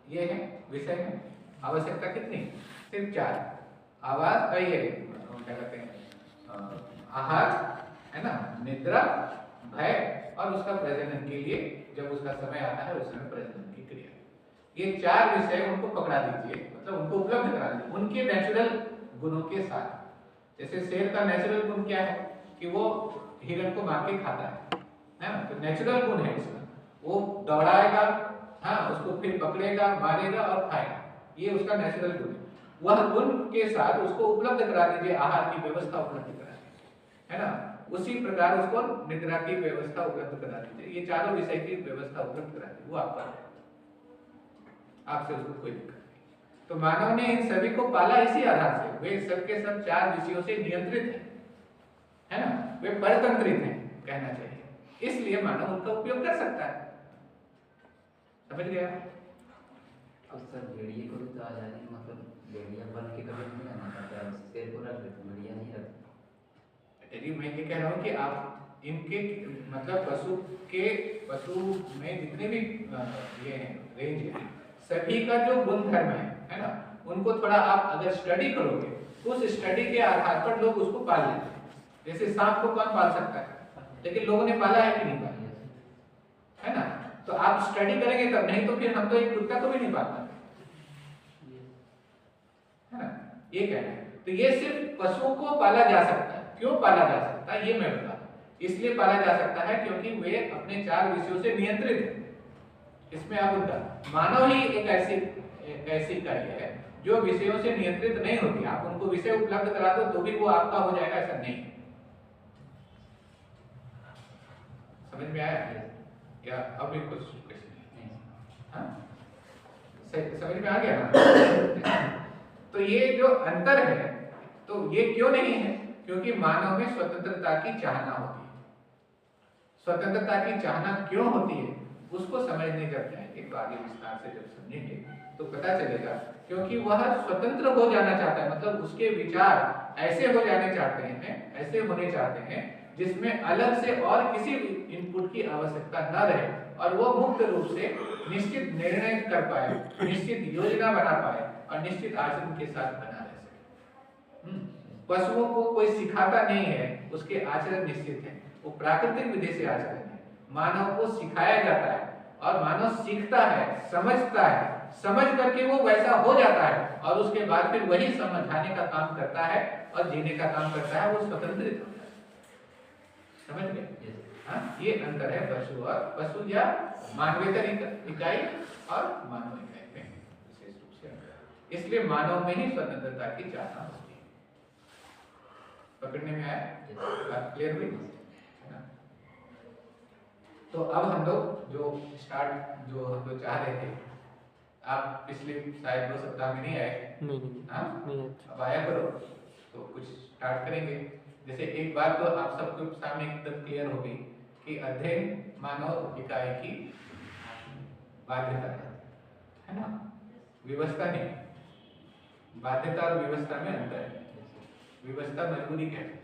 ये है विषय है। आवश्यकता कितनी? सिर्फ 4। आवास ये क्या कहते हैं, आहार है ना, निद्रा, भय और उसका प्रजनन के लिए जब उसका समय आता है उस समय प्रजनन की क्रिया। ये 4 विषय उनको पकड़ा दीजिए, मतलब उनको उपलब्ध करा दीजिए उनके नेचुरल गुणों के साथ। जैसे शेर का नेचुरल गुण क्या है कि वो हिरण को मार के खाता है ना, तो नेचुरल गुण है उसका, वो दौड़ाएगा, हाँ, उसको फिर पकड़ेगा, मारेगा और खाएगा, ये उसका नेचुरल गुण है। वह गुण के साथ उसको उपलब्ध करा दीजिए, आहार की व्यवस्था उपलब्ध करा दीजिए, है ना। उसी प्रकार उसको निद्रा की व्यवस्था उपलब्ध करा दीजिए, ये चारों विषय की व्यवस्था उपलब्ध करा दीजिए, वो आपका है, आपसे उसको कोई दिक्कत नहीं। तो मानव ने इन सभी को पाला इसी आधार से, वे सब के सब 4 विषयों से नियंत्रित है ना, वे परतंत्रित हैं कहना चाहिए, इसलिए मानव उनका उपयोग कर सकता है। समझ गया? अब सर भेड़िए को भी तो आ जाने, मतलब भेड़िया बन के कभी नहीं आना चाहता, शेर को रख देते, भेड़िया नहीं रखते। यदि मैं ये कह रहा हूँ कि आप इनके मतलब पशु में जितने भी ये हैं रेंज है, सभी का जो गुण धर्म है ना, उनको थोड़ा आप अगर स्टडी करोगे, उस स्टडी के आधार पर लोग उसको पाल लेते हैं। जैसे सांप को कौन पाल सकता है, लेकिन लोगों ने पाला है कि नहीं पाला, है ना। तो आप स्टडी करेंगे तब, नहीं तो फिर हम तो एक कुत्ता को भी नहीं पाल पाते, है ना, ये कहना है। तो ये सिर्फ पशुओं को पाला जा सकता है। क्यों पाला जा सकता है ये मैं बता रहा हूं। इसलिए पाला जा सकता है क्योंकि वे अपने 4 विषयों से नियंत्रित है। इसमें आप उनका मानव ही एक ऐसी कार्य है जो विषयों से नियंत्रित नहीं होती। आप उनको विषय उपलब्ध करा दो तो भी वो आपका हो जाएगा, ऐसा नहीं। समझ में आया क्या? अभी कुछ क्वेश्चन? हाँ, समझ में आ गया ना? तो ये जो अंतर है, तो ये क्यों नहीं है? क्योंकि मानव में स्वतंत्रता की चाहना होती है। स्वतंत्रता की चाहना क्यों होती है उसको समझने जब जाएंगे तो आगे विस्तार से जब समझेंगे तो पता चलेगा। क्योंकि वह स्वतंत्र हो जाना चाहता है, मतलब उसके विचार ऐसे हो जाने चाहते हैं, ऐसे होने चाहते हैं जिसमें अलग से और किसी इनपुट की आवश्यकता न रहे और वो मुक्त रूप से निश्चित निर्णय कर पाए, निश्चित योजना बना पाए और निश्चित आचरण के साथ बना रह सके। पशुओं को कोई सिखाता नहीं है, उसके आचरण निश्चित है, वो प्राकृतिक विधि से आचरण है। मानव को सिखाया जाता है और मानव सीखता है, समझता है, समझ करके वो वैसा हो जाता है और उसके बाद फिर वही समझाने का काम करता है और जीने का काम करता है, वो स्वतंत्रित हो जाता है। समझ गए? हाँ, ये अंतर है पशु या मानवेतर इकाई और मानव इकाई में विशेष रूप से अंतर। इसलिए मानव में ही स्वतंत्रता की चाहना होती है। पकड़ने में आया? बात क्लियर हुई है ना? तो अब हम लोग जो हम लोग चाह रहे थे, आप पिछले शायद 2 सप्ताह में नहीं आए। नहीं, अब आया करो तो कुछ स्टार्ट करेंगे। जैसे एक बात तो आप सबके सामने एकदम क्लियर हो गई कि अध्ययन मानव इकाई की बाध्यता है ना, व्यवस्था नहीं। बाध्यता और व्यवस्था में अंतर है। व्यवस्था मजबूरी क्या है,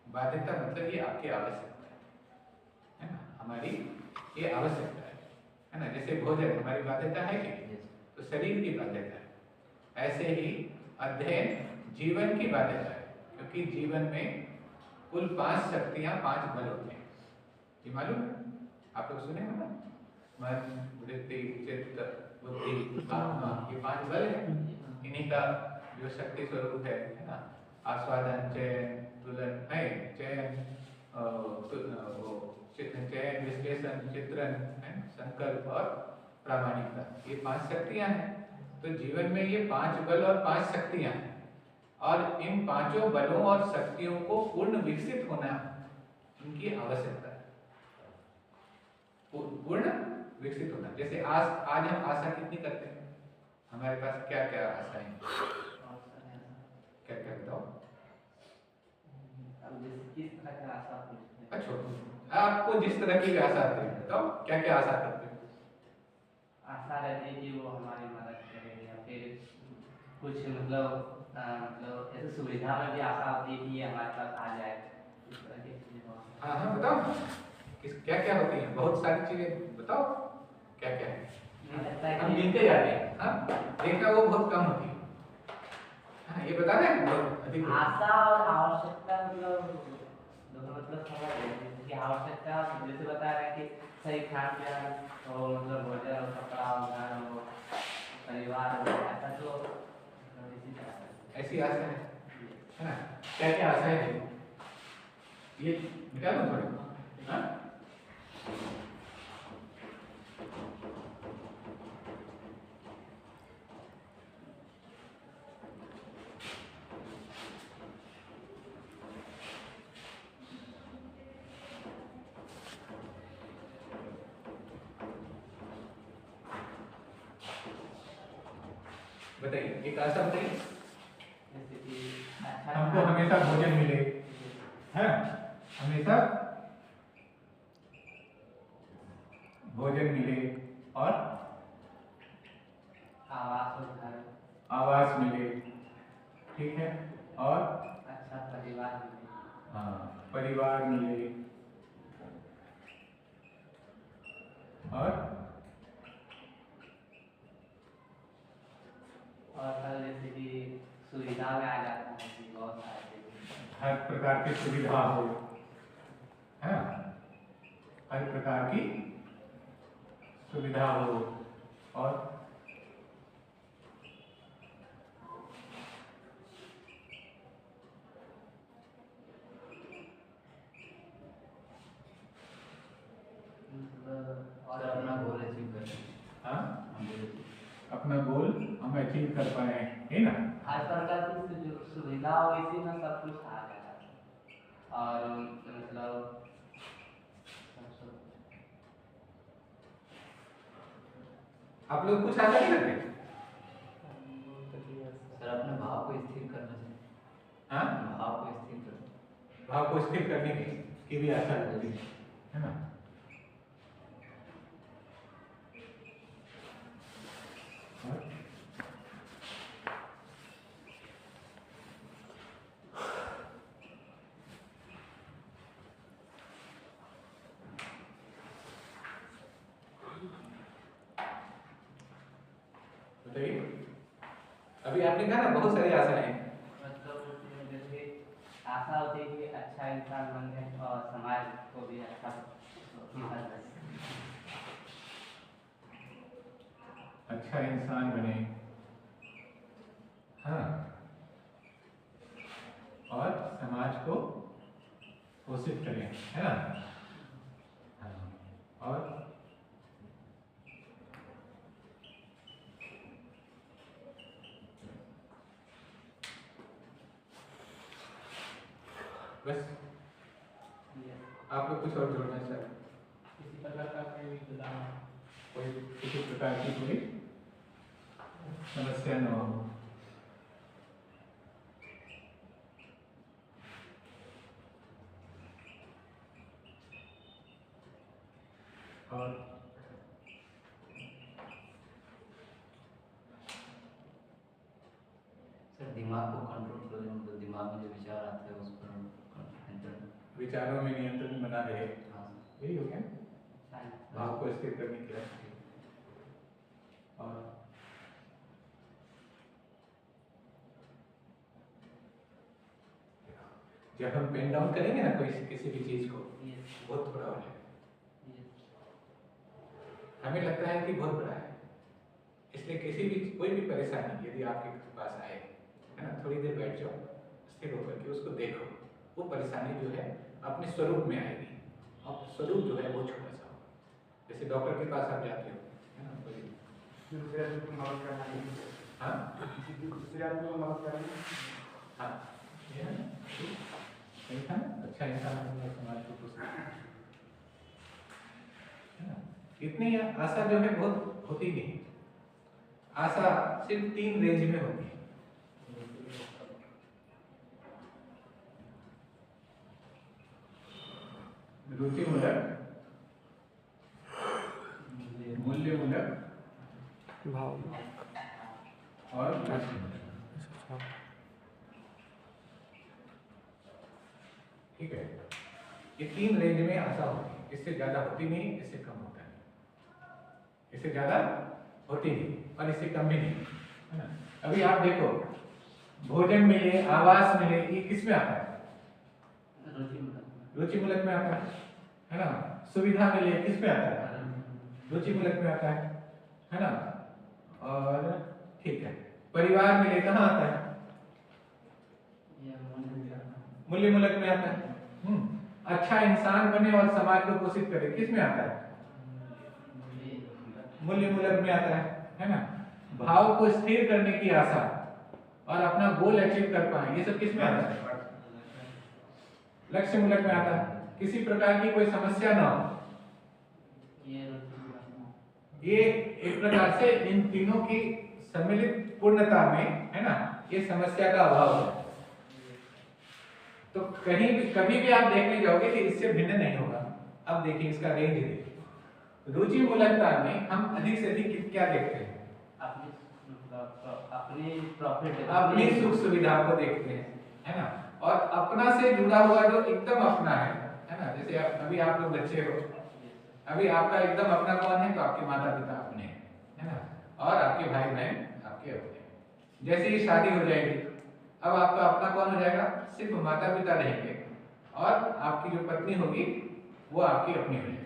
बाध्यता मतलब ये आपकी आवश्यकता है ना, हमारी ये आवश्यकता है ना। जैसे भोजन हमारी बाध्यता है कि तो शरीर की बाध्यता है, ऐसे ही अध्ययन जीवन की बाध्यता है। क्योंकि जीवन में कुल 5 शक्तियां, 5 बल होते हैं, ये मालूम है? आप लोग सुने हो ना? मन, वृत्ति, चित्त, बुद्धि, आत्मा, ये 5 बल है। इन्हीं का जो शक्ति स्वरूप है ना, आस्वादन, चयन, तुलन है, चयन, चयन, विश्लेषण, चित्रण, संकल्प और प्रामाणिकता, ये 5 शक्तियां हैं। तो जीवन में ये 5 बल और 5 शक्तियां हैं और इन 5 बलों और शक्तियों को पूर्ण विकसित होना उनकी आवश्यकता है। पूर्ण विकसित होना। जैसे आज हम आशा कितनी करते हैं? हमारे पास क्या क्या आशाएं हैं? क्या क्या बताओ? अच्छा, आपको जिस तरह की आशा आती है बताओ, क्या क्या आशा करते हो? आशा रहती है कि वो हमारी मदद करेंगे या फिर कुछ मतलब ऐसे सुविधा में भी आशा होती है कि ये हमारे पास आ जाए, इस तरह की चीजें। हाँ बताओ, क्या क्या होती है? बहुत सारी चीजें बताओ, क्या क्या है? मुझे लगता है हम कि गिनते जाते हैं। हाँ, रेखा वो बहुत कम होती है। हाँ, ये बता रहे हैं बहुत अधिक होती है। आशा और आवश्यकता मतलब दोनों मतलब समझ रहे हैं। जैसे कि आवश्यकता जैसे बता रहे हैं कि सही खान पान हो, मतलब भोजन हो, कपड़ा हो, घर हो, परिवार हो, ऐसा तो मतलब इसी तरह से। ऐसी आशा है ना? क्या क्या आशा है देखो, ये मिटा दो थोड़ी। हाँ, बताइए एक आशा बताइए। जैसे कि अच्छा हमको हमेशा भोजन मिले, है हमेशा भोजन मिले, और आवास और घर, आवास मिले, ठीक है, और अच्छा परिवार मिले, हाँ परिवार मिले, और कल जैसे कि सुविधा में आ जाता है कि बहुत सारे हर प्रकार की सुविधा हो, है ना? हर प्रकार की सुविधा हो, और और सर अपना गोल अचीव कर लें। हाँ हम बोले थे। अपना गोल हम अचीव कर पाए, है ना? हर प्रकार की जो सुविधा हो इसी में सब कुछ आ जाता है। और मतलब आप लोग कुछ आशा नहीं करते? सर अपने भाव को स्थिर करना चाहिए। हाँ, भाव को स्थिर करना। भाव को स्थिर करने की भी आशा होती है ना? और? बताइए, अभी आपने कहा ना बहुत सारी आशाएं हैं। मतलब जैसे आशा होती है कि अच्छा इंसान बन जाए और समाज को भी अच्छा जीवन दे। अच्छा इंसान बने, हाँ, और समाज को पोषित करें, है ना? हाँ, और बस आप लोग कुछ और जोड़ना चाहें? किसी प्रकार का कोई किसी प्रकार की कोई समस्या न हो। और सर दिमाग को कंट्रोल करें, मतलब दिमाग में जो विचार आते हैं उस पर नियंत्रण। विचारों में नियंत्रण बना रहे, हाँ यही हो गया। भाव को स्थिर करने के लिए। और जब हम पेन डाउन करेंगे ना कोई किसी भी चीज को, बहुत बड़ा हो जाएगा, हमें लगता है कि बहुत बड़ा है। इसलिए किसी भी कोई भी परेशानी यदि आपके पास आए, है ना, थोड़ी देर बैठ जाओ, स्थिर होकर के उसको देखो। वो परेशानी जो है अपने स्वरूप में आएगी, और स्वरूप जो है वो छोटा सा हो। जैसे डॉक्टर के पास आप जाते हो, है ना, कोई दूसरे आदमी को मदद करना है। हाँ दूसरे आदमी को मदद करना है। हाँ, ये है ना, सही था ना? अच्छा इंसान बनना समाज को खुश रखना, है ना? इतनी आशा जो है बहुत होती नहीं। आशा सिर्फ 3 रेंज में होती है। रुचिमूलक, मूल्यमूलक भाव और राशिमूलक। ठीक है, ये 3 रेंज में आशा होती है। इससे ज्यादा होती नहीं, इससे कम होता है। इससे ज्यादा होती नहीं और इससे कम भी नहीं, है ना। अभी आप देखो, भोजन मिले, आवास मिले, ये किस में आता है? रुचि मूलक में आता है ना। सुविधा मिले, किस में आता है? रुचि मूलक में आता है ना। और ठीक है, परिवार मिले, कहाँ आता है? मूल्य मूलक में आता है। अच्छा इंसान बने और समाज को पोषित करे, किस में आता है? मूल्य मूलक में आता है ना। भाव को स्थिर करने की आशा और अपना गोल अचीव कर पाए, ये सब किस में आता है? लक्ष्य मूलक में आता है। किसी प्रकार की कोई समस्या ना हो, ये एक प्रकार से इन तीनों की सम्मिलित पूर्णता में, है ना, ये समस्या का अभाव है। तो कहीं भी कभी भी आप देखने जाओगे कि इससे भिन्न नहीं होगा। अब देखिए इसका रेंज देखिए। रुचि मूलकता में हम अधिक से अधिक क्या देखते हैं? अपनी सुख सुविधा को देखते हैं, है ना। और अपना से जुड़ा हुआ जो एकदम अपना है ना। जैसे अभी आप लोग बच्चे हो, अभी आपका एकदम अपना कौन है? तो आपके माता पिता अपने हैं, है ना। और आपके भाई बहन आपके अपने। जैसे ही शादी हो जाएगी, अब आपका अपना कौन हो जाएगा? सिर्फ माता पिता रहेंगे और आपकी जो पत्नी होगी वो आपकी अपनी हो जाएगी।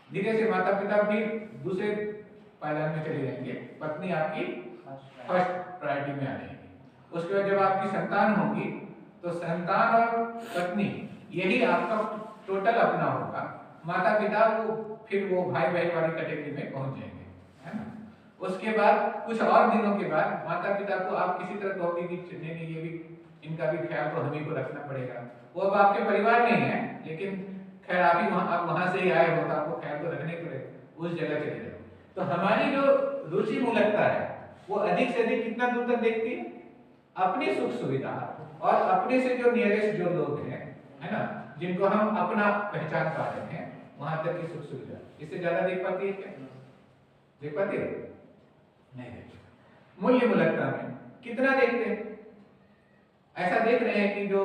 धीरे से माता पिता भी दूसरे पायदान में चले जाएंगे, पत्नी आपकी फर्स्ट प्रायोरिटी में आ जाएगी। उसके बाद जब आपकी संतान होगी तो संतान और पत्नी यही आपका टोटल अपना होगा। माता पिता फिर वो भाई बहन वाली कैटेगरी में पहुंच जाएंगे, है ना। उसके बाद कुछ और दिनों के बाद माता पिता को आप किसी तरह कहोगे कि नहीं ये भी, इनका भी ख्याल तो हम ही को रखना पड़ेगा। वो अब आपके परिवार नहीं है, लेकिन खैर आप वहां से ही आए हो तो आपको ख्याल तो रखने पड़ेगा, उस जगह चले जाओ। तो हमारी जो रुचि मूलकता है वो अधिक से अधिक कितना दूर तक देखती है? अपनी सुख सुविधा और अपने से जो नियरेस्ट जो लोग हैं, है ना, जिनको हम अपना पहचान पा रहे हैं, वहां तक की सुख सुविधा। इससे ज्यादा देख पाती है क्या? देख पाती है? नहीं देख। मूल्य मूलकता में कितना देखते हैं? ऐसा देख रहे हैं कि जो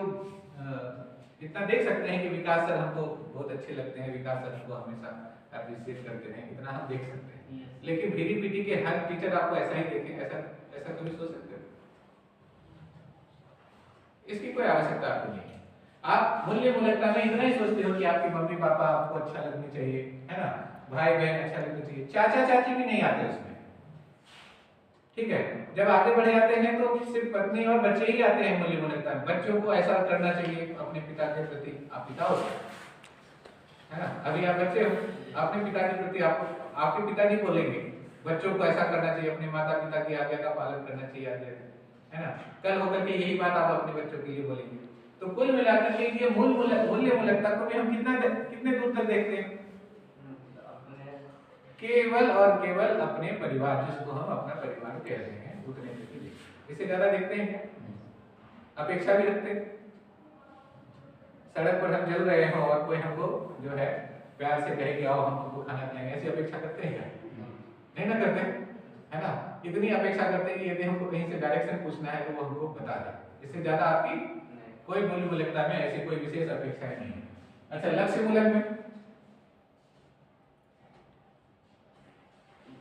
इतना देख सकते हैं कि विकास सर हमको बहुत अच्छे लगते हैं, विकास सर हमको हमेशा अप्रिशिएट करते हैं, इतना हम देख सकते हैं। लेकिन भीड़ी पीटी के हर टीचर आपको ऐसा ही देखें, ऐसा कभी सोच सकते हो? इसकी कोई आवश्यकता आपको नहीं है। आप मूल्य मूलकता में इतना ही सोचते हो कि आपके मम्मी पापा आपको अच्छा लगने चाहिए, है ना, भाई बहन अच्छा लगने चाहिए, चाचा चाची भी नहीं आते उसमें, ठीक है। जब आगे बढ़ जाते हैं तो सिर्फ पत्नी और बच्चे ही आते हैं मूल्य मूलकता में। बच्चों को ऐसा करना चाहिए अपने पिता के प्रति, आप पिता हो, है ना, अभी आप बच्चे हो, अपने पिता के प्रति आपके पिताजी बोलेंगे बच्चों को ऐसा करना चाहिए, अपने माता पिता की आज्ञा का पालन करना चाहिए आगे, है ना। कल होकर के यही बात आप अपने बच्चों के लिए बोलेंगे। तो कुल मिलाकर के ये मूल्य मूलकता को भी हम कितने दूर तक देखते हैं? केवल और केवल अपने परिवार, जिसको हम अपना परिवार कह रहे हैं, उतने तक ही देखते हैं। इससे ज्यादा देखते हैं क्या? अपेक्षा भी रखते हैं। सड़क पर हम चल रहे हो और कोई हमको जो है प्यार से कहे कि आओ हम तुमको खाना खिलाएंगे, ऐसी अपेक्षा करते हैं क्या? नहीं ना करते, है ना। इतनी अपेक्षा करते हैं कि यदि हमको कहीं से डायरेक्शन पूछना है तो वो हमको बता दे। इससे ज्यादा आपकी कोई मूल्य मूलकता में ऐसी कोई विशेष अपेक्षाएं नहीं है। अच्छा, लक्ष्य मूलक में,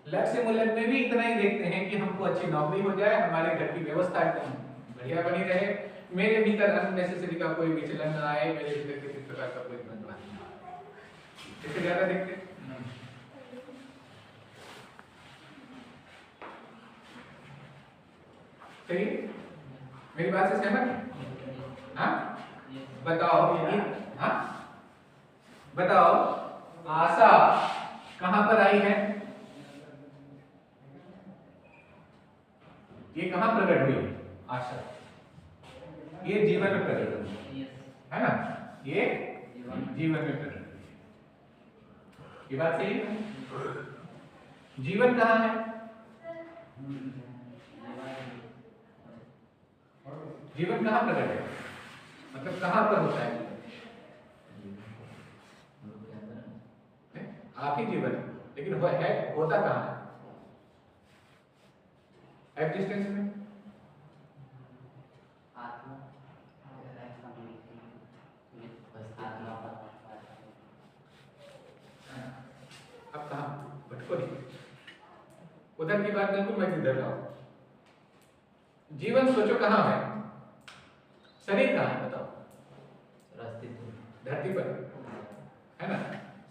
लक्ष्य मूलक में भी इतना ही देखते हैं कि हमको अच्छी नौकरी हो जाए, हमारे घर की व्यवस्था एकदम बढ़िया बनी रहे, मेरे भीतर अननेसेसरी का कोई विचलन ना आए, मेरे भीतर किसी प्रकार का कोई बंधन ना आए। इससे ज्यादा देखते हैं। सही, मेरी बात से सहमत है? हाँ, बताओ। हाँ, बताओ, आशा कहां पर आई है? ये कहां प्रकट हुई है? आशा ये जीवन में प्रकट हुई है ना, ये जीवन में प्रकट हुई है। ये बात सही है? जीवन कहां है? जीवन कहां प्रकट है? मतलब कहां पर होता है? आप ही जीवन, लेकिन होता कहां है? एग्जिस्टेंस में। अब कहां भटको नहीं, उधर की बात बिल्कुल मत इधर लाओ। जीवन सोचो कहाँ है? शरीर कहाँ है बताओ? अस्तित्व धरती पर है ना?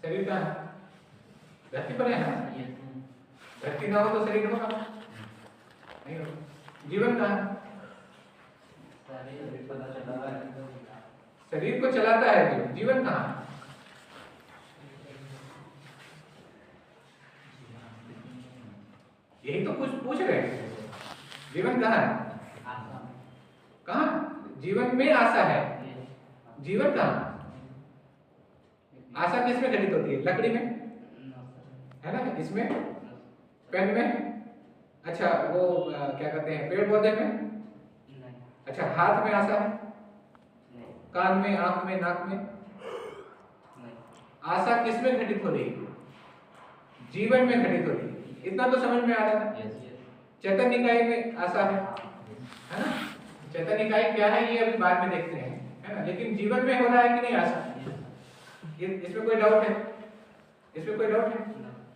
शरीर कहाँ है? धरती पर है ना? धरती ना हो तो शरीर होगा नहीं होगा। जीवन कहाँ है? शरीर को चलाता है जीवन। जीवन कहाँ है? यही तो कुछ पूछ रहे हैं। जीवन कहाँ है? कहाँ? जीवन में आशा है। जीवन कहाँ? आशा किसमें घटित होती है? लकड़ी में है ना? इसमें पेन में? अच्छा वो क्या कहते हैं पेड़ पौधे में? अच्छा हाथ में आशा है? कान में, आंख में, नाक में? आशा किसमें घटित हो रही है? जीवन में घटित हो रही है। इतना तो समझ में आ रहा था। चैतन्य निकाय में आशा है ना? चैतन्य निकाय क्या है ये अभी बाद में देखते हैं, है ना? लेकिन जीवन में हो रहा है कि नहीं आशा? इसमें कोई डाउट है? इसमें कोई डाउट है?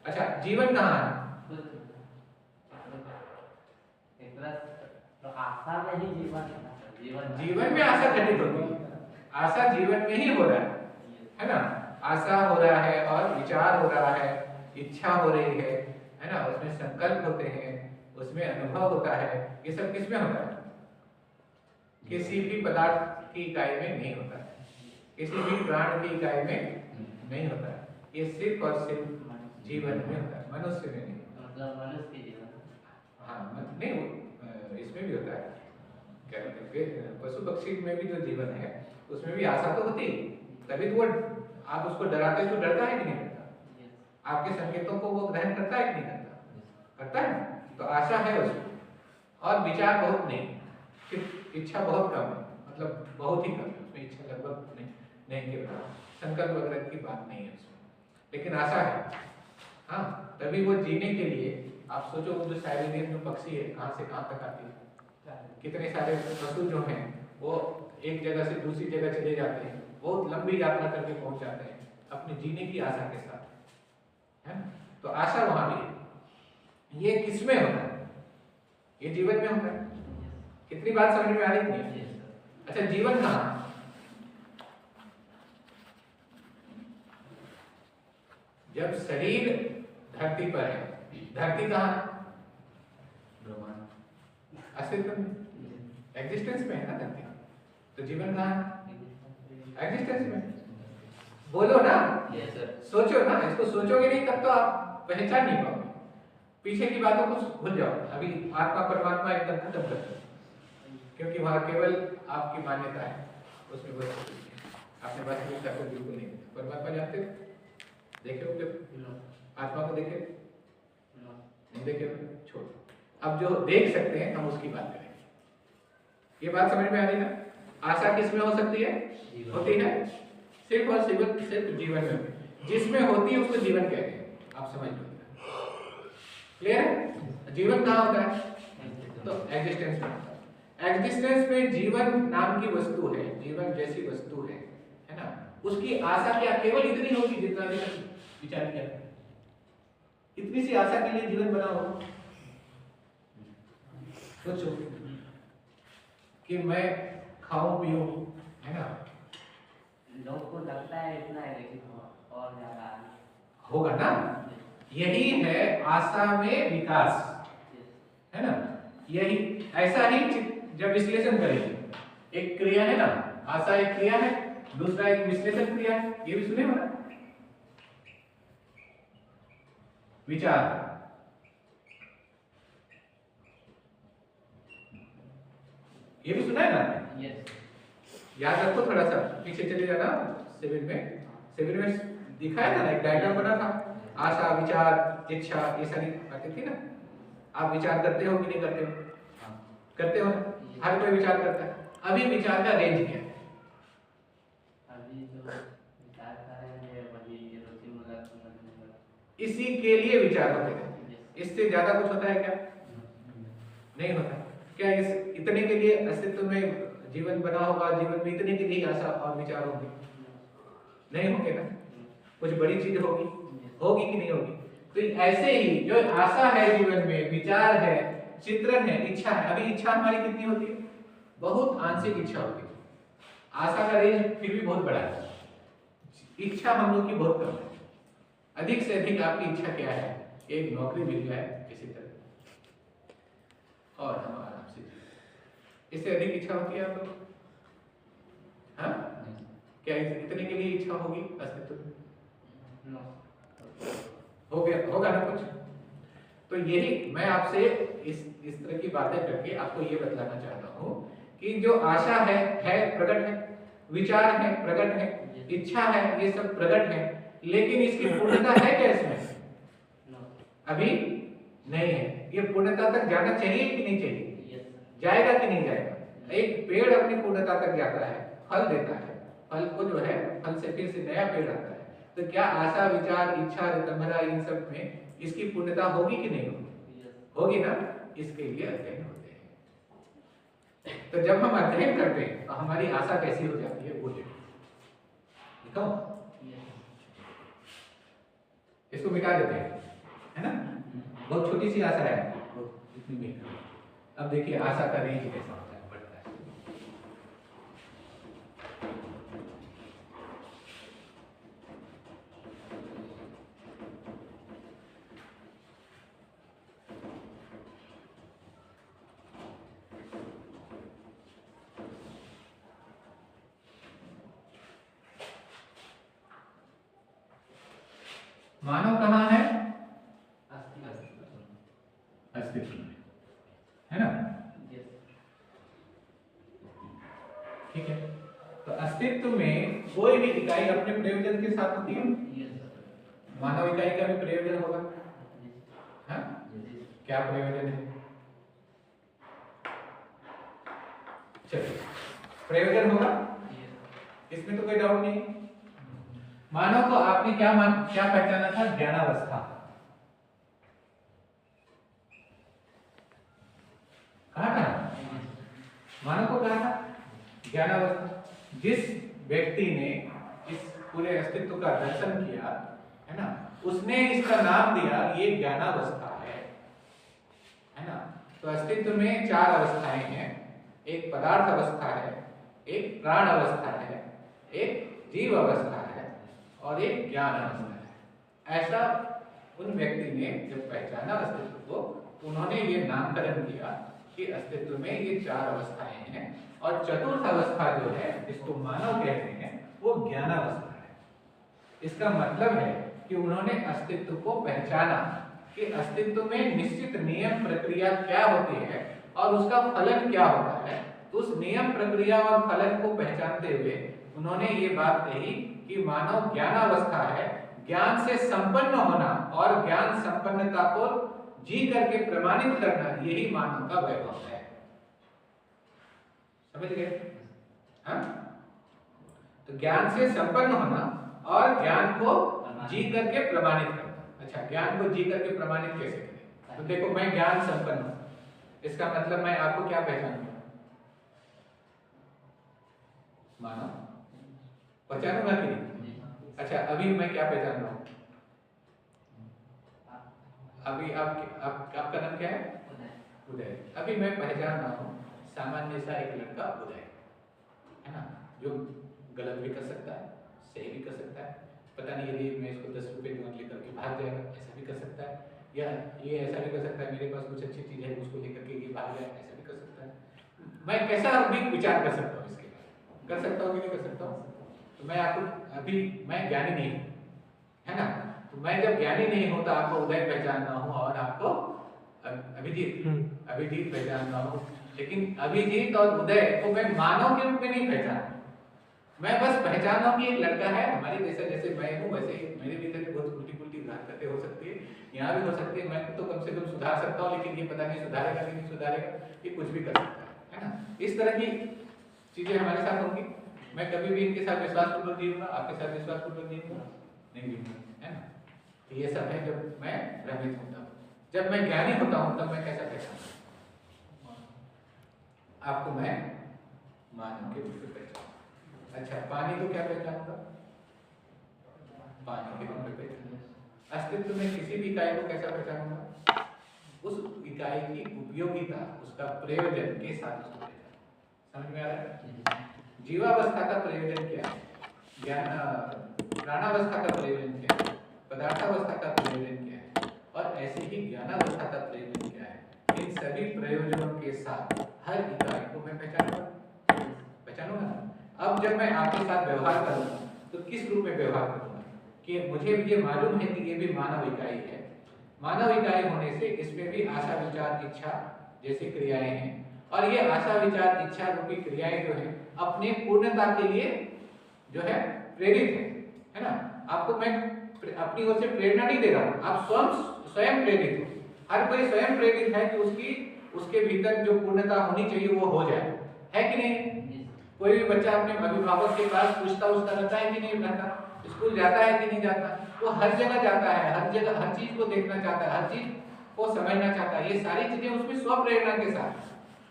अच्छा जीवन कहाँ है? तो आशा में ही जीवन में आशा घटित होती है। आशा जीवन में ही हो रहा है ना? आशा हो रहा है और विचार हो रहा है, इच्छा हो रही है ना? उसमें संकल्प होते हैं, उसमें अनुभव होता है। ये सब किसमें होता है? किसी भी पदार्थ की इकाई में नहीं होता है, किसी भी प्राण की इकाई में नहीं होता है। ये सिर्फ और सिर्फ जीवन में होता है, मनुष्य में नहीं। मतलब मनुष्य के जीवन हाँ नहीं इसमें भी होता है। क्या कहते हैं पशु पक्षी में भी जो जीवन है उसमें भी आशा तो होती है, तभी तो वो आप उसको डराते तो डरता है कि नहीं डरता? आपके संकेतों को वो ग्रहण करता है कि नहीं करता? करता है। तो आशा है उसमें, और विचार बहुत नहीं, सिर्फ इच्छा बहुत कम है, मतलब बहुत ही कम है उसमें। इच्छा लगभग नहीं के बराबर, संकल्प वगैरह की बात नहीं है उसमें, लेकिन आशा है। हाँ तभी वो जीने के लिए आप सोचो वो जो साइबेरियन जो पक्षी है कहाँ से कहाँ तक आती है, कितने सारे पशु जो हैं वो एक जगह से दूसरी जगह चले जाते हैं, बहुत लंबी यात्रा करके पहुंच जाते हैं अपने जीने की आशा के साथ, है ना? तो आशा वहां भी है। ये किसमें होता है? ये जीवन में होता है। कितनी बात समझ में आ रही थी? अच्छा जीवन कहाँ? जब शरीर धरती पर है, धरती कहाँ है? अस्तित्व में, एग्जिस्टेंस में है ना धरती। तो जीवन कहाँ है? एग्जिस्टेंस में। बोलो ना, सोचो ना, इसको सोचोगे नहीं तब तो आप पहचान नहीं पाओगे। पीछे की बातों को भूल जाओ, अभी आत्मा परमात्मा एकदम खत्म कर दो, क्योंकि वहां केवल आपकी मान्यता है, उसमें बस आपने वास्तविकता को बिल्कुल नहीं। परमात्मा जानते हो? देखे हो जब आत्मा को देखे नहीं देखे छोड़। अब जो देख सकते हैं हम उसकी बात करेंगे। ये बात समझ में आ रही है ना? आशा किसमें हो सकती है? होती है सिर्फ और सिर्फ जीवन में। जिसमें होती है उसको जीवन कहते हैं, आप समझ लो। क्लियर है? जीवन कहाँ होता है? तो एग्जिस्टेंस में। एग्जिस्टेंस में जीवन नाम की वस्तु है, जीवन जैसी वस्तु है ना? उसकी आशा क्या केवल इतनी होगी जितना भी विचार किया, इतनी सी आशा के लिए जीवन बना हो। सोचो कि मैं खाऊं पीऊं, है ना? लोग को लगता है इतना है, लेकिन और ज्यादा होगा ना? यही है आशा में विकास, है ना? यही ऐसा ही जब विश्लेषण करेंगे, एक क्रिया है ना, आशा एक क्रिया है, दूसरा एक विश्लेषण क्रिया है। ये भी सुने हो ना? विचार, ये भी सुना है ना? याद रखो, थोड़ा सा पीछे चले जाना। सिविल में दिखाया था ना, एक डायग्राम बना था। आशा, विचार, इच्छा, ये सारी बातें थी ना। आप विचार करते हो कि नहीं करते हो? करते हो ना? हर कोई विचार करता है। अभी विचार का रेंज क्या है? अभी जो विचार कर रहे हैं वही रुचि मूलक इसी के लिए विचार होते हैं। इससे ज्यादा कुछ होता है क्या? नहीं होता। क्या इस इतने के लिए अस्तित्व में जीवन बना होगा? जीवन में इतने के लिए आशा और विचार होंगे? नहीं होंगे ना। कुछ बड़ी चीज होगी कि नहीं होगी? तो ऐसे ही जो आशा है जीवन में, विचार है, चिंतन है, इच्छा है। अभी इच्छा हमारी कितनी होती है? बहुत आंशिक इच्छा होती है। आशा का रेंज फिर भी बहुत बड़ा है, इच्छा हम लोग की बहुत कम है। अधिक से अधिक आपकी इच्छा क्या है? एक नौकरी मिल जाए किसी तरह और हम आराम से जिए। इससे अधिक इच्छा होती है आप लोग? हाँ, क्या इतने के लिए इच्छा होगी अस्तित्व में? हो गया होगा ना कुछ? तो यही मैं आपसे इस तरह की बातें करके आपको ये बतलाना चाहता हूँ कि जो आशा है प्रकट है, विचार है प्रकट है, इच्छा है, ये सब प्रकट है, लेकिन इसकी पूर्णता है क्या इसमें? अभी नहीं है। ये पूर्णता तक जाना चाहिए कि नहीं चाहिए? जाएगा कि नहीं जाएगा? एक पेड़ अपनी पूर्णता तक जाता है, फल देता है, फल को जो है फल से फिर से नया पेड़ आता है। तो क्या आशा, विचार, इच्छा, रितंभरा, इन सब में इसकी पूर्णता होगी कि नहीं होगी? होगी ना? इसके लिए अध्ययन होते हैं। तो जब हम अध्ययन करते हैं तो हमारी आशा कैसी हो जाती है वो देखो, इसको मिटा देते हैं, है ना? बहुत छोटी सी आशा है, इतनी भी। अब देखिए आशा का रेंज कैसा होता है, बढ़ता है। मानव कहाँ है? अस्तित्व में, है ना? ठीक है। तो अस्तित्व में कोई भी इकाई अपने प्रयोजन के साथ होती है। मानव इकाई का भी प्रयोजन होगा, हाँ? क्या प्रयोजन है? चलिए, प्रयोजन होगा, इसमें तो कोई डाउट नहीं। मानव को आपने क्या पहचाना था? ज्ञानावस्था। कहा था? मानव को कहा था ज्ञानावस्था। जिस व्यक्ति ने इस पूरे अस्तित्व का दर्शन किया, है ना, उसने इसका नाम दिया ये ज्ञानावस्था है ना? तो अस्तित्व में 4 अवस्थाएं हैं। एक पदार्थ अवस्था है, एक प्राण अवस्था है, एक जीव अवस्था है और एक ज्ञान अवस्था है। ऐसा उन व्यक्ति ने जब पहचाना अस्तित्व को, उन्होंने ये नामकरण किया कि अस्तित्व में ये 4 अवस्थाएं हैं और चतुर्थ अवस्था जो है जिसको मानव कहते हैं वो ज्ञानावस्था है। इसका मतलब है कि उन्होंने अस्तित्व को पहचाना कि अस्तित्व में निश्चित नियम प्रक्रिया क्या होती है और उसका फलन क्या होता है। तो उस नियम प्रक्रिया और फलन को पहचानते हुए उन्होंने ये बात कही कि मानव ज्ञानावस्था है। ज्ञान से संपन्न होना और ज्ञान संपन्नता को जी करके प्रमाणित करना, यही मानव का वैभव है। समझ गए? हाँ? तो ज्ञान से संपन्न होना और ज्ञान को जी करके प्रमाणित करना। अच्छा, ज्ञान को जी करके प्रमाणित कैसे करें? तो देखो, मैं ज्ञान संपन्न हूं, इसका मतलब मैं आपको क्या पहचानूंगा? मानव पहचानूंगा कि नहीं? अच्छा, अभी मैं क्या पहचान रहा हूं? अभी आपका नाम क्या है? उदय। अभी मैं पहचान रहा हूँ सामान्य सा एक लड़का उदय, है ना, जो गलत भी कर सकता है, सही भी कर सकता है। पता नहीं, यदि मैं इसको 10 रुपए नोट लेकर के भाग जाएगा, ऐसा भी कर सकता है, या ये ऐसा भी कर सकता है मेरे पास कुछ अच्छी चीज है उसको लेकर के ये भाग जाए, ऐसा भी कर सकता है। मैं कैसा भी विचार कर सकता हूँ इसके बारे में, कर सकता हूँ कि नहीं कर सकता हूँ? तो मैं आपको, अभी मैं ज्ञानी नहीं हूँ, है ना? तो मैं जब ज्ञानी नहीं हूँ तो आपको उदय पहचान रहा हूँ और आपको अभिजीत पहचान रहा हूँ। लेकिन अभिजीत और उदय को मैं मानव के रूप में नहीं पहचान, मैं बस पहचान रहा हूँ कि एक लड़का है हमारे जैसा, जैसे मैं हूँ वैसे ही मेरे भीतर भी बहुत उल्टी पुल्टी हरकतें हो सकती है, यहाँ भी हो सकती है। मैं तो कम से कम सुधार सकता हूँ, लेकिन ये पता नहीं सुधारेगा कि नहीं सुधारेगा, ये कुछ भी कर सकता है ना? इस तरह की चीजें हमारे साथ होंगी। मैं कभी भी इनके साथ विश्वासपूर्वक जीऊंगा, आपके साथ विश्वासपूर्वक जीऊंगा नहीं जीऊंगा, है ना? तो ये सब है जब मैं भ्रमित होता हूँ। जब मैं ज्ञानी होता हूँ तब मैं कैसा पहचानता हूँ? आपको मैं मानव के रूप में पहचानूंगा। अच्छा, पानी को क्या पहचानूंगा? पानी के रूप में पहचानूंगा। अस्तित्व में किसी भी इकाई को कैसा पहचानूंगा? उस इकाई की उपयोगिता, उसका प्रयोजन के साथ उसको पहचानूंगा। समझ में आ रहा है? जीवावस्था का प्रयोजन क्या है, प्राणावस्था का प्रयोजन क्या है, पदार्थावस्था का प्रयोजन क्या है, और ऐसे ही ज्ञानावस्था का प्रयोजन क्या है। इन सभी प्रयोजनों के साथ हर इकाई को मैं पहचानूंगा ना। अब जब मैं आपके साथ व्यवहार करूंगा तो किस रूप में व्यवहार करूंगा कि मुझे ये मालूम है कि ये भी मानव इकाई है। मानव इकाई होने से इसमें भी आशा विचार इच्छा जैसी क्रियाएं हैं, और ये आशा विचार इच्छा रूपी क्रियाएं जो है अपने पूर्णता के लिए जो है प्रेरित है ना। आपको मैं अपनी ओर से प्रेरणा नहीं दे रहा हूं, आप स्वयं प्रेरित हो। हर कोई स्वयं प्रेरित है कि उसके भीतर जो पूर्णता होनी चाहिए वो हो जाए, है कि नहीं? कोई भी बच्चा अपने अभिभावक के पास पूछता रहता है कि नहीं रहता, स्कूल जाता है कि नहीं जाता, वो हर जगह जाता है, हर जगह हर चीज को देखना चाहता है, हर चीज को समझना चाहता है। ये सारी चीजें उसमें स्व प्रेरणा के साथ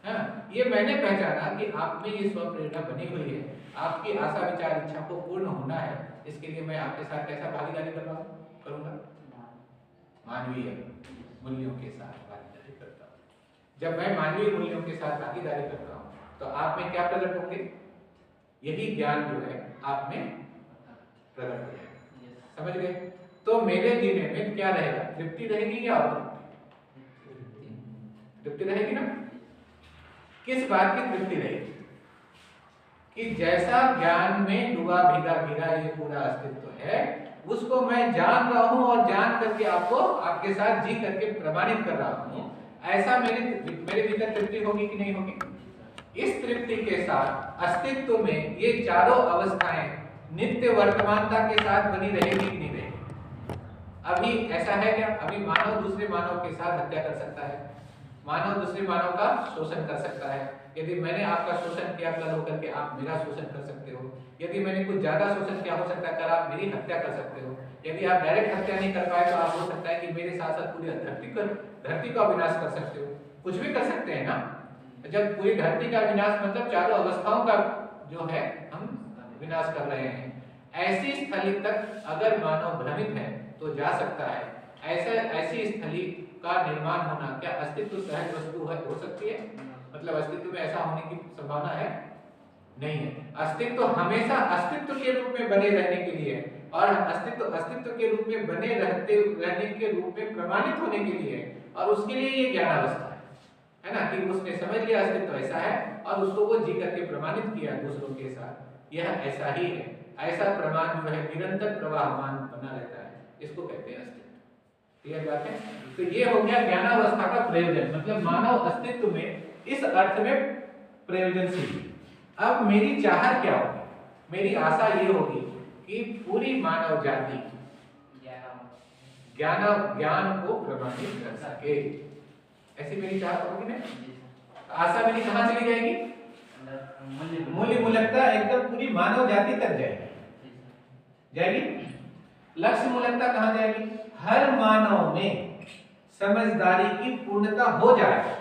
है। ये मैंने पहचाना कि आप में ये स्व प्रेरणा बनी हुई है, आपकी आशा विचार इच्छा को पूर्ण होना है। इसके लिए मैं आपके साथ कैसा भागीदारी करूंगा? मानवीय मूल्यों के साथ भागीदारी करता हूँ। जब मैं मानवीय मूल्यों के साथ भागीदारी करता हूँ तो आप में क्या प्रकट होंगे? यही ज्ञान जो है आप में प्रकट हो जाएगा। समझ गए? तो मेरे जीने में क्या रहेगा? तृप्ति रहेगी या अतृप्ति? तृप्ति रहेगी ना। किस बात की तृप्ति रहेगी? कि जैसा ज्ञान में डूबा भीगा घिरा ये पूरा अस्तित्व है, उसको मैं जान रहा हूं और जान करके आपके साथ जी करके प्रमाणित कर रहा हूं, ऐसा मेरे भीतर तृप्ति होगी कि नहीं होगी? इस तृप्ति के साथ अस्तित्व में ये चारों अवस्थाएं नित्य वर्तमानता के साथ बनी रहेगी कि नहीं रहेगी? अभी ऐसा है क्या? अभी मानव दूसरे मानव के साथ हत्या कर सकता है, मानव दूसरे मानव का शोषण कर सकता है। यदि मैंने आपका शोषण किया, कल होकर के आप मेरा शोषण कर सकते हो। यदि मैंने कुछ ज्यादा शोषण किया, हो सकता है कल आप मेरी हत्या कर सकते हो। यदि आप डायरेक्ट हत्या नहीं कर पाए तो आप हो सकता है कि मेरे साथ साथ पूरी धरती का विनाश कर सकते हो। कुछ भी कर सकते हैं ना। जब पूरी धरती का विनाश मतलब चारों अवस्थाओं का जो है हम विनाश कर रहे हैं। ऐसी स्थली तक अगर मानव भ्रमित है तो जा सकता है। ऐसी स्थली का निर्माण होना क्या अस्तित्व सहज वस्तु हो सकती है? मतलब अस्तित्व में ऐसा होने की संभावना है? नहीं है। अस्तित्व हमेशा अस्तित्व के रूप में बने रहने के लिए और अस्तित्व के रूप में बने रहने के रूप में प्रमाणित होने के लिए, और उसके लिए ये ज्ञानावस्था है ना, कि उसने समझ लिया अस्तित्व ऐसा है और उसको वो जी करके प्रमाणित किया दूसरों के साथ। यह ऐसा ही है। ऐसा प्रमाण जो है निरंतर प्रवाहमान बना रहता है, इसको कहते हैं अस्तित्व। क्लियर बात है? तो ये हो गया ज्ञानावस्था का प्रयोजन, मतलब मानव अस्तित्व में इस अर्थ में प्रयोजनशील। अब मेरी चाहत क्या होगी? मेरी आशा ये होगी कि पूरी मानव जाति ज्ञान को प्रमाणित कर सके। ऐसी मेरी चाहत होगी ना। आशा मेरी कहां चली जाएगी? मूल्य मूलकता एकदम पूरी मानव जाति तक जाएगी। लक्ष्य मूलकता कहां जाएगी? हर मानव में समझदारी की पूर्णता हो जाए,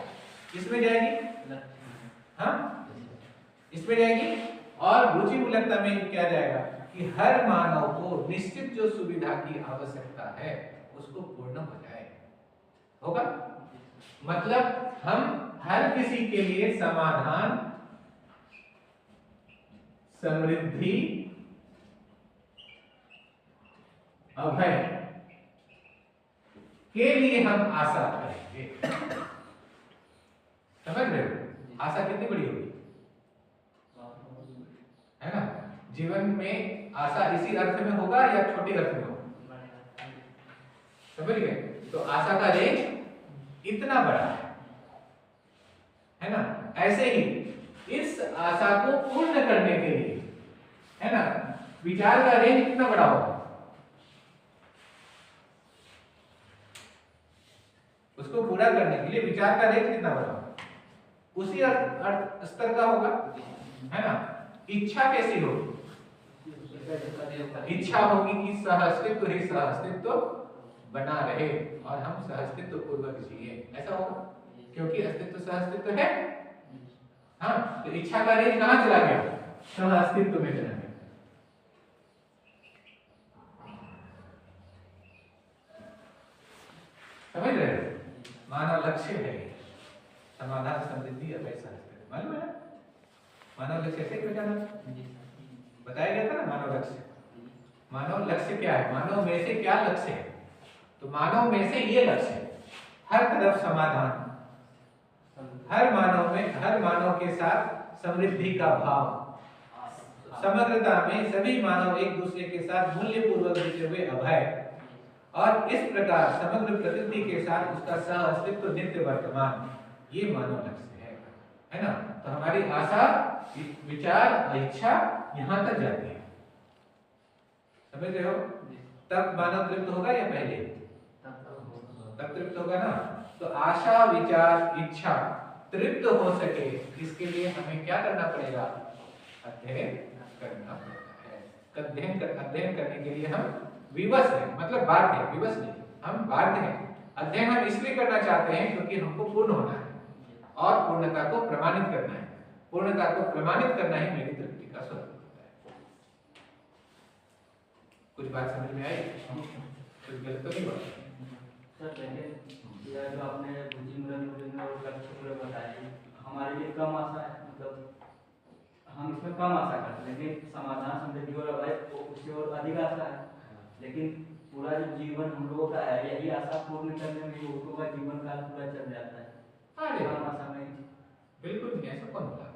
इसमें जाएगी। हाँ, इसमें जाएगी। और रुचि मूलकता में क्या जाएगा? कि हर मानव को निश्चित जो सुविधा की आवश्यकता है उसको पूर्ण हो जाए। होगा? मतलब हम हर किसी के लिए समाधान, समृद्धि, अभय के लिए हम आशा करेंगे। समझ रहे हो? आशा कितनी बड़ी होगी, है ना? जीवन में आशा इसी अर्थ में होगा या छोटी अर्थ में होगा? समझ गए? तो आशा का रेंज इतना बड़ा है ना। ऐसे ही इस आशा को पूर्ण करने के लिए, है ना, विचार का रेंज कितना बड़ा होगा? उसको पूरा करने के लिए विचार का रेंज कितना बड़ा होगा? उसी अर्थ स्तर का होगा, है ना। इच्छा कैसी होगी? इच्छा होगी कि सहअस्तित्व ही सहअस्तित्व बना रहे और हम सहअस्तित्व पूर्वक जिए। ऐसा होगा क्योंकि अस्तित्व सहअस्तित्व है। हाँ, तो इच्छा का रेंज कहां चला गया? सहअस्तित्व में चला गया। समझ रहे हो? मानव लक्ष्य है समाधान, समृद्धि, अभय, सहस्त्र। मालूम है ना मानव लक्ष्य ऐसे क्यों जाना बताया गया था ना। मानव लक्ष्य, मानव लक्ष्य क्या है, मानव में से क्या लक्ष्य है, तो मानव में से ये लक्ष्य है, हर तरफ समाधान, हर मानव के साथ समृद्धि का भाव, समग्रता में सभी मानव एक दूसरे के साथ मूल्य पूर्वक रहते हुए अभय, और इस प्रकार समग्र प्रकृति के साथ उसका सह अस्तित्व नित्य वर्तमान, ये मानव लक्ष्य है ना। तो हमारी आशा, विचार, इच्छा यहाँ तक जाती है, समझ रहे हो? तब मानव तृप्त होगा या पहले? तब तृप्त होगा ना। तो आशा, विचार, इच्छा तृप्त हो सके, इसके लिए हमें क्या करना पड़ेगा? अध्ययन करना पड़ता है। अध्ययन करने के लिए हम विवश हैं, मतलब बाध्य हैं, विवश नहीं, हम बाध्य हैं। अध्ययन हम इसलिए करना चाहते हैं क्योंकि हमको पूर्ण होना है और पूर्णता को प्रमाणित करना है। पूर्णता को प्रमाणित करना ही मेरी तृप्ति का स्वरूप होता है। कुछ बात समझ में आई? कुछ गलत तो नहीं हुआ? सर देखिए, यह जो आपने बुद्धिमूलक और लक्ष्य बताया, हमारे लिए कम आशा है, मतलब हम इसमें कम आशा करते हैं, लेकिन समाधान, समृद्धि और अभय उससे और अधिक आशा है। लेकिन पूरा जो जीवन हम लोगों का है, यही आशा पूर्ण करने में ही लोगों का जीवन काल पूरा चल जाता है। कम आशा में बिल्कुल नहीं, ऐसा कौन बोला?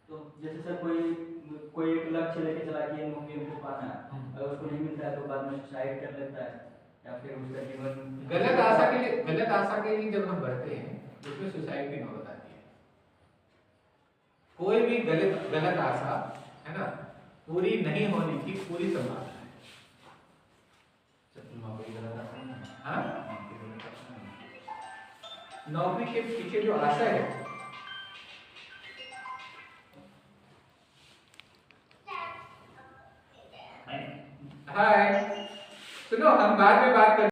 तो जैसे सर कोई एक लक्ष्य लेके चला कि ये नौकरी हमको पाना है, अगर उसको नहीं मिलता है तो बाद में सुसाइड कर लेता है, या फिर उसका जीवन गलत आशा के लिए जब हम बढ़ते हैं तो उसमें सुसाइड की नौबत आती है। कोई भी गलत आशा है ना, पूरी नहीं होने की पूरी संभावना है। हाँ? नौकरी के पीछे जो आशा है, हाय सुनो, हम बाद में बात कर